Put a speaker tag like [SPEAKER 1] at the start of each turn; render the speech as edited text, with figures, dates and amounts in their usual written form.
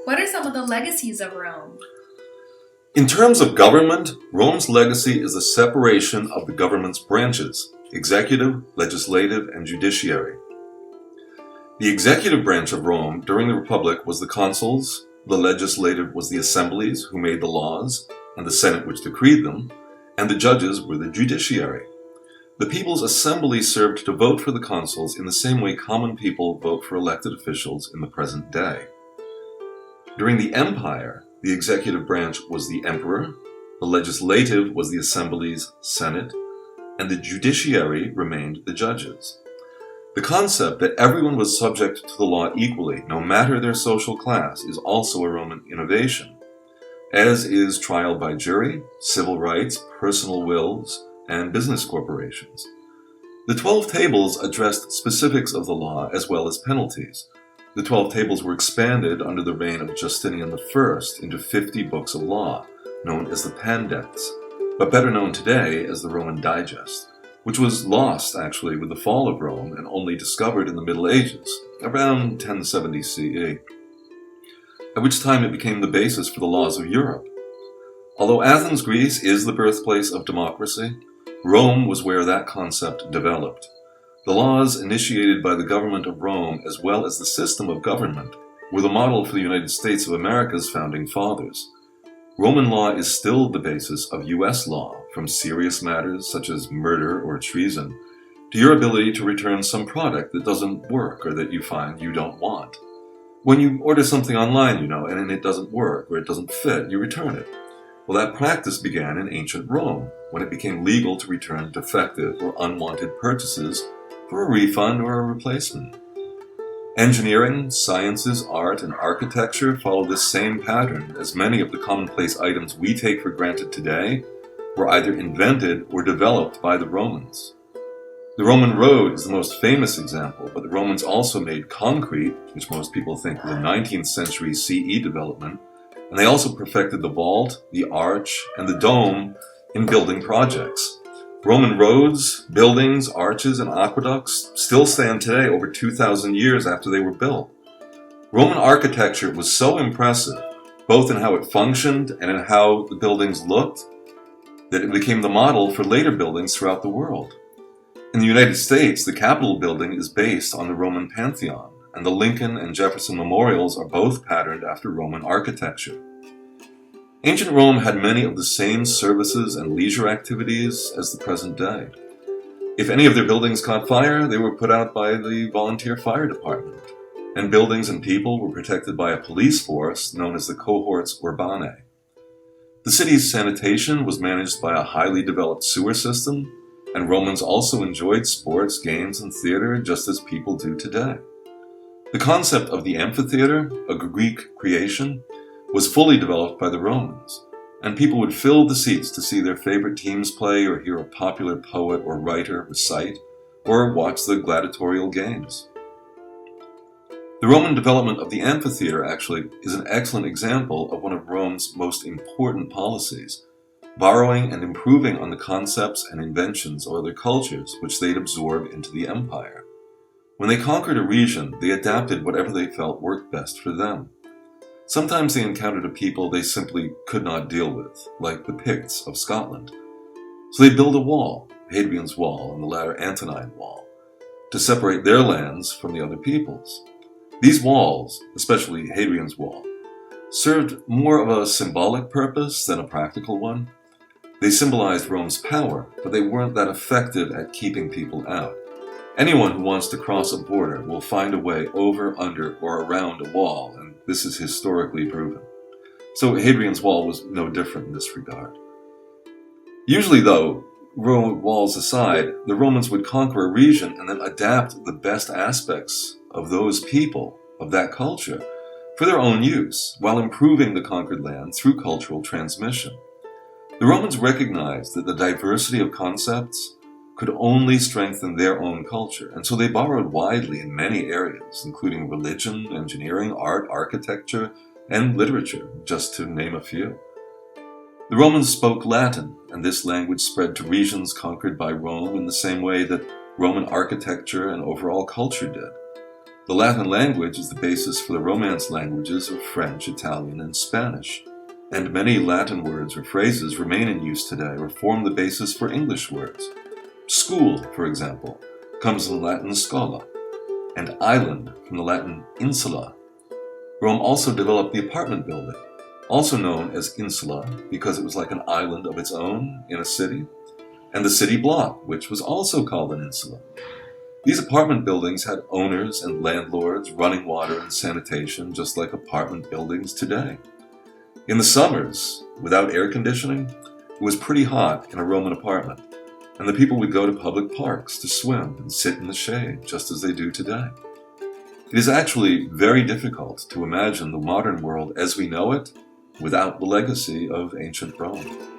[SPEAKER 1] What are some of the legacies of Rome?
[SPEAKER 2] In terms of government, Rome's legacy is the separation of the government's branches: executive, legislative, and judiciary. The executive branch of Rome during the Republic was the consuls, the legislative was the assemblies who made the laws, and the Senate which decreed them, and the judges were the judiciary. The people's assembly served to vote for the consuls in the same way common people vote for elected officials in the present day. During the Empire, the executive branch was the emperor, the legislative was the assembly's Senate, and the judiciary remained the judges. The concept that everyone was subject to the law equally, no matter their social class, is also a Roman innovation, as is trial by jury, civil rights, personal wills, and business corporations. The 12 tables addressed specifics of the law as well as penalties. The 12 tables were expanded under the reign of Justinian I into 50 books of law, known as the Pandects, but better known today as the Roman Digest, which was lost actually with the fall of Rome and only discovered in the Middle Ages, around 1070 CE, at which time it became the basis for the laws of Europe. Although Athens, Greece is the birthplace of democracy, Rome was where that concept developed. The laws initiated by the government of Rome, as well as the system of government, were the model for the United States of America's founding fathers. Roman law is still the basis of U.S. law, from serious matters such as murder or treason, to your ability to return some product that doesn't work or that you find you don't want. When you order something online, and it doesn't work or it doesn't fit, you return it. Well, that practice began in ancient Rome, when it became legal to return defective or unwanted purchases for a refund or a replacement. Engineering, sciences, art, and architecture follow this same pattern, as many of the commonplace items we take for granted today were either invented or developed by the Romans. The Roman road is the most famous example, but the Romans also made concrete, which most people think was a 19th century CE development, and they also perfected the vault, the arch, and the dome in building projects. Roman roads, buildings, arches, and aqueducts still stand today over 2,000 years after they were built. Roman architecture was so impressive, both in how it functioned and in how the buildings looked, that it became the model for later buildings throughout the world. In the United States, the Capitol building is based on the Roman Pantheon, and the Lincoln and Jefferson memorials are both patterned after Roman architecture. Ancient Rome had many of the same services and leisure activities as the present day. If any of their buildings caught fire, they were put out by the volunteer fire department, and buildings and people were protected by a police force known as the cohorts urbanae. The city's sanitation was managed by a highly developed sewer system, and Romans also enjoyed sports, games, and theater just as people do today. The concept of the amphitheater, a Greek creation, was fully developed by the Romans, and people would fill the seats to see their favorite teams play or hear a popular poet or writer recite, or watch the gladiatorial games. The Roman development of the amphitheater actually is an excellent example of one of Rome's most important policies, borrowing and improving on the concepts and inventions of other cultures which they'd absorbed into the empire. When they conquered a region, they adapted whatever they felt worked best for them. Sometimes they encountered a people they simply could not deal with, like the Picts of Scotland. So they built a wall, Hadrian's Wall and the latter Antonine Wall, to separate their lands from the other peoples. These walls, especially Hadrian's Wall, served more of a symbolic purpose than a practical one. They symbolized Rome's power, but they weren't that effective at keeping people out. Anyone who wants to cross a border will find a way over, under, or around a wall, and this is historically proven. So Hadrian's Wall was no different in this regard. Usually, though, Roman walls aside, the Romans would conquer a region and then adapt the best aspects of those people, of that culture, for their own use, while improving the conquered land through cultural transmission. The Romans recognized that the diversity of concepts could only strengthen their own culture, and so they borrowed widely in many areas, including religion, engineering, art, architecture, and literature, just to name a few. The Romans spoke Latin, and this language spread to regions conquered by Rome in the same way that Roman architecture and overall culture did. The Latin language is the basis for the Romance languages of French, Italian, and Spanish, and many Latin words or phrases remain in use today or form the basis for English words. School, for example, comes from the Latin scola, and island from the Latin insula. Rome also developed the apartment building, also known as insula because it was like an island of its own in a city, and the city block, which was also called an insula. These apartment buildings had owners and landlords, running water and sanitation, just like apartment buildings today. In the summers, without air conditioning, it was pretty hot in a Roman apartment, and the people would go to public parks to swim and sit in the shade, just as they do today. It is actually very difficult to imagine the modern world as we know it without the legacy of ancient Rome.